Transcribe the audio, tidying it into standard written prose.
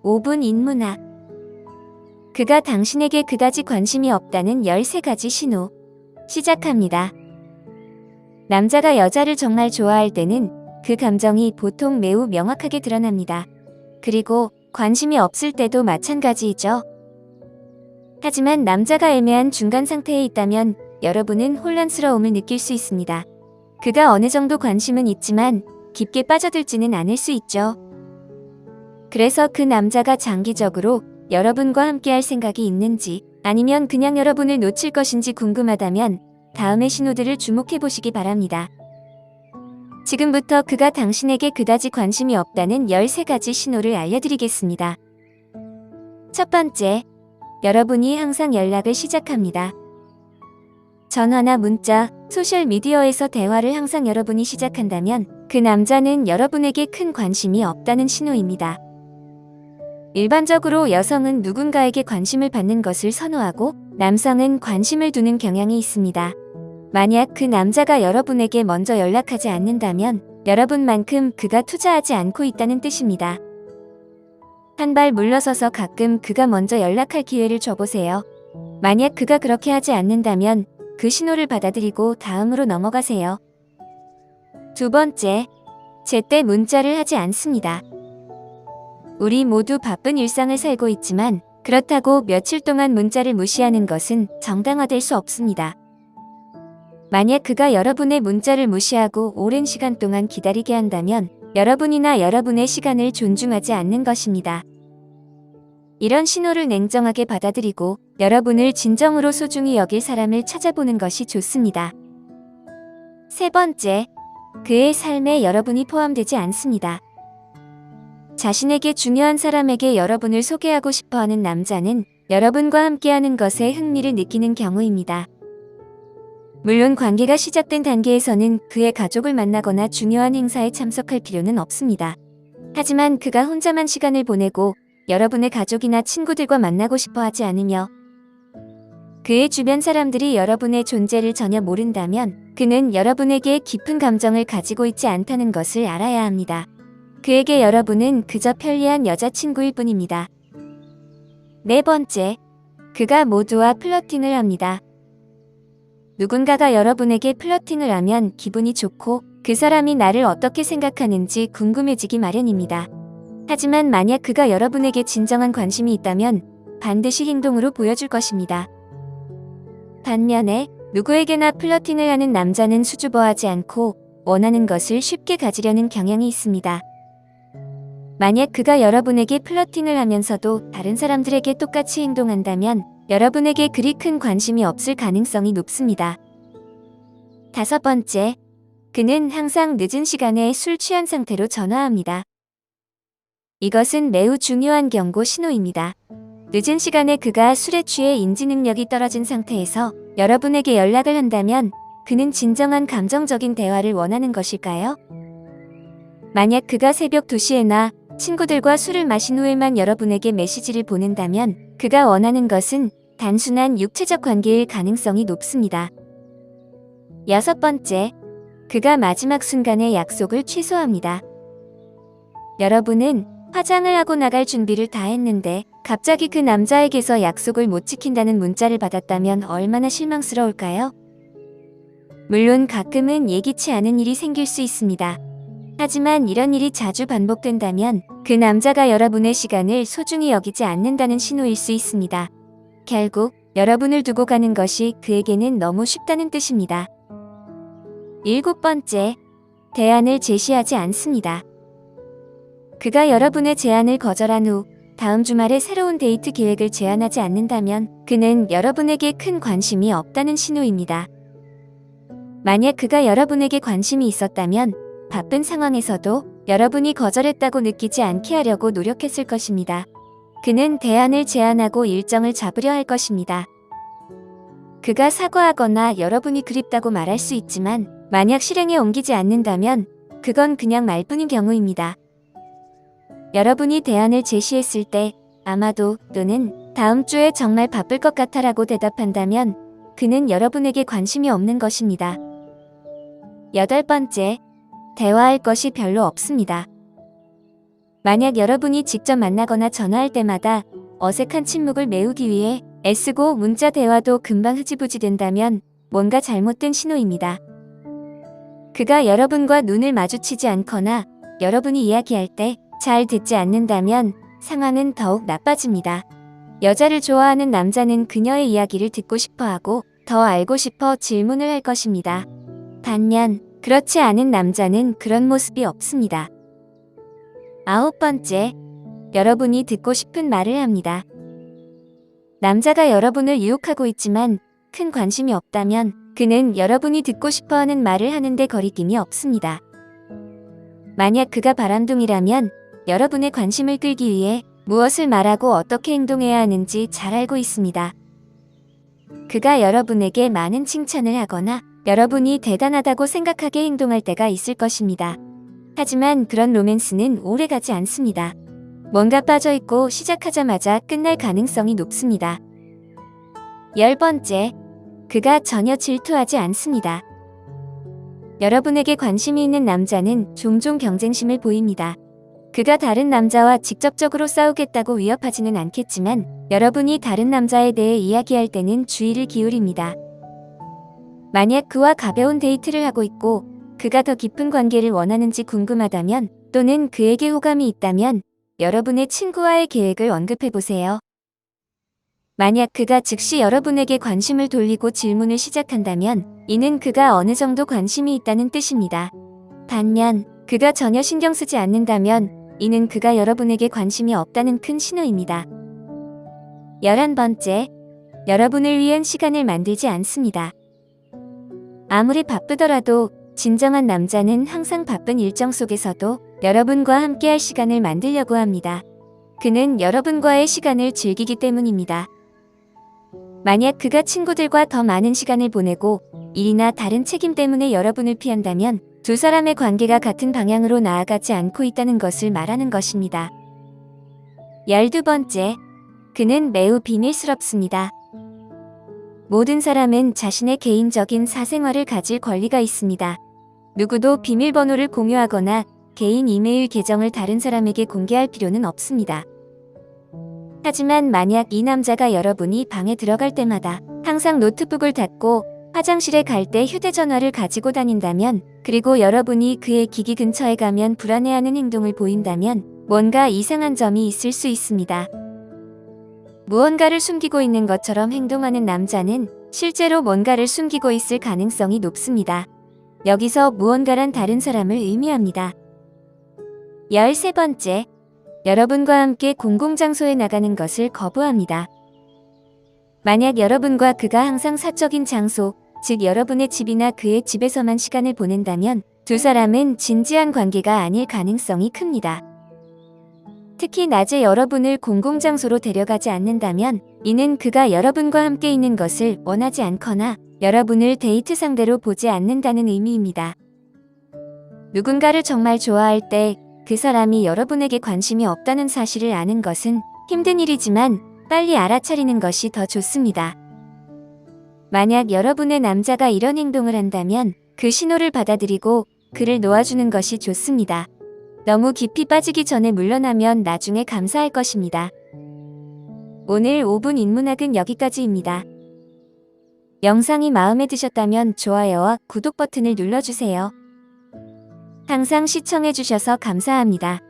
5분 인문학. 그가 당신에게 그다지 관심이 없다는 13가지 신호. 시작합니다. 남자가 여자를 정말 좋아할 때는 그 감정이 보통 매우 명확하게 드러납니다. 그리고 관심이 없을 때도 마찬가지이죠. 하지만 남자가 애매한 중간 상태에 있다면 여러분은 혼란스러움을 느낄 수 있습니다. 그가 어느 정도 관심은 있지만 깊게 빠져들지는 않을 수 있죠. 그래서 그 남자가 장기적으로 여러분과 함께할 생각이 있는지 아니면 그냥 여러분을 놓칠 것인지 궁금하다면 다음의 신호들을 주목해 보시기 바랍니다. 지금부터 그가 당신에게 그다지 관심이 없다는 13가지 신호를 알려드리겠습니다. 첫 번째, 여러분이 항상 연락을 시작합니다. 전화나 문자, 소셜미디어에서 대화를 항상 여러분이 시작한다면 그 남자는 여러분에게 큰 관심이 없다는 신호입니다. 일반적으로 여성은 누군가에게 관심을 받는 것을 선호하고 남성은 관심을 두는 경향이 있습니다. 만약 그 남자가 여러분에게 먼저 연락하지 않는다면 여러분만큼 그가 투자하지 않고 있다는 뜻입니다. 한 발 물러서서 가끔 그가 먼저 연락할 기회를 줘보세요. 만약 그가 그렇게 하지 않는다면 그 신호를 받아들이고 다음으로 넘어가세요. 두 번째, 제때 문자를 하지 않습니다. 우리 모두 바쁜 일상을 살고 있지만 그렇다고 며칠 동안 문자를 무시하는 것은 정당화될 수 없습니다. 만약 그가 여러분의 문자를 무시하고 오랜 시간 동안 기다리게 한다면 여러분이나 여러분의 시간을 존중하지 않는 것입니다. 이런 신호를 냉정하게 받아들이고 여러분을 진정으로 소중히 여길 사람을 찾아보는 것이 좋습니다. 세 번째, 그의 삶에 여러분이 포함되지 않습니다. 자신에게 중요한 사람에게 여러분을 소개하고 싶어하는 남자는 여러분과 함께하는 것에 흥미를 느끼는 경우입니다. 물론 관계가 시작된 단계에서는 그의 가족을 만나거나 중요한 행사에 참석할 필요는 없습니다. 하지만 그가 혼자만 시간을 보내고 여러분의 가족이나 친구들과 만나고 싶어 하지 않으며 그의 주변 사람들이 여러분의 존재를 전혀 모른다면 그는 여러분에게 깊은 감정을 가지고 있지 않다는 것을 알아야 합니다. 그에게 여러분은 그저 편리한 여자친구일 뿐입니다. 네 번째, 그가 모두와 플러팅을 합니다. 누군가가 여러분에게 플러팅을 하면 기분이 좋고 그 사람이 나를 어떻게 생각하는지 궁금해지기 마련입니다. 하지만 만약 그가 여러분에게 진정한 관심이 있다면 반드시 행동으로 보여줄 것입니다. 반면에 누구에게나 플러팅을 하는 남자는 수줍어하지 않고 원하는 것을 쉽게 가지려는 경향이 있습니다. 만약 그가 여러분에게 플러팅을 하면서도 다른 사람들에게 똑같이 행동한다면 여러분에게 그리 큰 관심이 없을 가능성이 높습니다. 다섯 번째, 그는 항상 늦은 시간에 술 취한 상태로 전화합니다. 이것은 매우 중요한 경고 신호입니다. 늦은 시간에 그가 술에 취해 인지 능력이 떨어진 상태에서 여러분에게 연락을 한다면 그는 진정한 감정적인 대화를 원하는 것일까요? 만약 그가 새벽 2시에나 친구들과 술을 마신 후에만 여러분에게 메시지를 보낸다면 그가 원하는 것은 단순한 육체적 관계일 가능성이 높습니다. 여섯 번째, 그가 마지막 순간에 약속을 취소합니다. 여러분은 화장을 하고 나갈 준비를 다 했는데 갑자기 그 남자에게서 약속을 못 지킨다는 문자를 받았다면 얼마나 실망스러울까요? 물론 가끔은 예기치 않은 일이 생길 수 있습니다. 하지만 이런 일이 자주 반복된다면 그 남자가 여러분의 시간을 소중히 여기지 않는다는 신호일 수 있습니다. 결국 여러분을 두고 가는 것이 그에게는 너무 쉽다는 뜻입니다. 일곱 번째, 대안을 제시하지 않습니다. 그가 여러분의 제안을 거절한 후 다음 주말에 새로운 데이트 계획을 제안하지 않는다면 그는 여러분에게 큰 관심이 없다는 신호입니다. 만약 그가 여러분에게 관심이 있었다면 바쁜 상황에서도 여러분이 거절했다고 느끼지 않게 하려고 노력했을 것입니다. 그는 대안을 제안하고 일정을 잡으려 할 것입니다. 그가 사과하거나 여러분이 그립다고 말할 수 있지만 만약 실행에 옮기지 않는다면 그건 그냥 말뿐인 경우입니다. 여러분이 대안을 제시했을 때 아마도 또는 다음 주에 정말 바쁠 것 같아 라고 대답한다면 그는 여러분에게 관심이 없는 것입니다. 여덟 번째, 대화할 것이 별로 없습니다. 만약 여러분이 직접 만나거나 전화할 때마다 어색한 침묵을 메우기 위해 애쓰고 문자 대화도 금방 흐지부지 된다면 뭔가 잘못된 신호입니다. 그가 여러분과 눈을 마주치지 않거나 여러분이 이야기할 때 잘 듣지 않는다면 상황은 더욱 나빠집니다. 여자를 좋아하는 남자는 그녀의 이야기를 듣고 싶어 하고 더 알고 싶어 질문을 할 것입니다. 반면 그렇지 않은 남자는 그런 모습이 없습니다. 9번째, 여러분이 듣고 싶은 말을 합니다. 남자가 여러분을 유혹하고 있지만 큰 관심이 없다면 그는 여러분이 듣고 싶어하는 말을 하는데 거리낌이 없습니다. 만약 그가 바람둥이라면 여러분의 관심을 끌기 위해 무엇을 말하고 어떻게 행동해야 하는지 잘 알고 있습니다. 그가 여러분에게 많은 칭찬을 하거나 여러분이 대단하다고 생각하게 행동할 때가 있을 것입니다. 하지만 그런 로맨스는 오래가지 않습니다. 뭔가 빠져있고 시작하자마자 끝날 가능성이 높습니다. 10번째, 그가 전혀 질투하지 않습니다. 여러분에게 관심이 있는 남자는 종종 경쟁심을 보입니다. 그가 다른 남자와 직접적으로 싸우겠다고 위협하지는 않겠지만 여러분이 다른 남자에 대해 이야기할 때는 주의를 기울입니다. 만약 그와 가벼운 데이트를 하고 있고 그가 더 깊은 관계를 원하는지 궁금하다면 또는 그에게 호감이 있다면 여러분의 친구와의 계획을 언급해보세요. 만약 그가 즉시 여러분에게 관심을 돌리고 질문을 시작한다면 이는 그가 어느 정도 관심이 있다는 뜻입니다. 반면 그가 전혀 신경 쓰지 않는다면 이는 그가 여러분에게 관심이 없다는 큰 신호입니다. 11번째, 여러분을 위한 시간을 만들지 않습니다. 아무리 바쁘더라도 진정한 남자는 항상 바쁜 일정 속에서도 여러분과 함께할 시간을 만들려고 합니다. 그는 여러분과의 시간을 즐기기 때문입니다. 만약 그가 친구들과 더 많은 시간을 보내고 일이나 다른 책임 때문에 여러분을 피한다면 두 사람의 관계가 같은 방향으로 나아가지 않고 있다는 것을 말하는 것입니다. 12번째, 그는 매우 비밀스럽습니다. 모든 사람은 자신의 개인적인 사생활을 가질 권리가 있습니다. 누구도 비밀번호를 공유하거나 개인 이메일 계정을 다른 사람에게 공개할 필요는 없습니다. 하지만 만약 이 남자가 여러분이 방에 들어갈 때마다 항상 노트북을 닫고 화장실에 갈 때 휴대전화를 가지고 다닌다면 그리고 여러분이 그의 기기 근처에 가면 불안해하는 행동을 보인다면 뭔가 이상한 점이 있을 수 있습니다. 무언가를 숨기고 있는 것처럼 행동하는 남자는 실제로 뭔가를 숨기고 있을 가능성이 높습니다. 여기서 무언가란 다른 사람을 의미합니다. 13번째, 여러분과 함께 공공장소에 나가는 것을 거부합니다. 만약 여러분과 그가 항상 사적인 장소, 즉 여러분의 집이나 그의 집에서만 시간을 보낸다면 두 사람은 진지한 관계가 아닐 가능성이 큽니다. 특히 낮에 여러분을 공공장소로 데려가지 않는다면 이는 그가 여러분과 함께 있는 것을 원하지 않거나 여러분을 데이트 상대로 보지 않는다는 의미입니다. 누군가를 정말 좋아할 때 그 사람이 여러분에게 관심이 없다는 사실을 아는 것은 힘든 일이지만 빨리 알아차리는 것이 더 좋습니다. 만약 여러분의 남자가 이런 행동을 한다면 그 신호를 받아들이고 그를 놓아주는 것이 좋습니다. 너무 깊이 빠지기 전에 물러나면 나중에 감사할 것입니다. 오늘 5분 인문학은 여기까지입니다. 영상이 마음에 드셨다면 좋아요와 구독 버튼을 눌러주세요. 항상 시청해주셔서 감사합니다.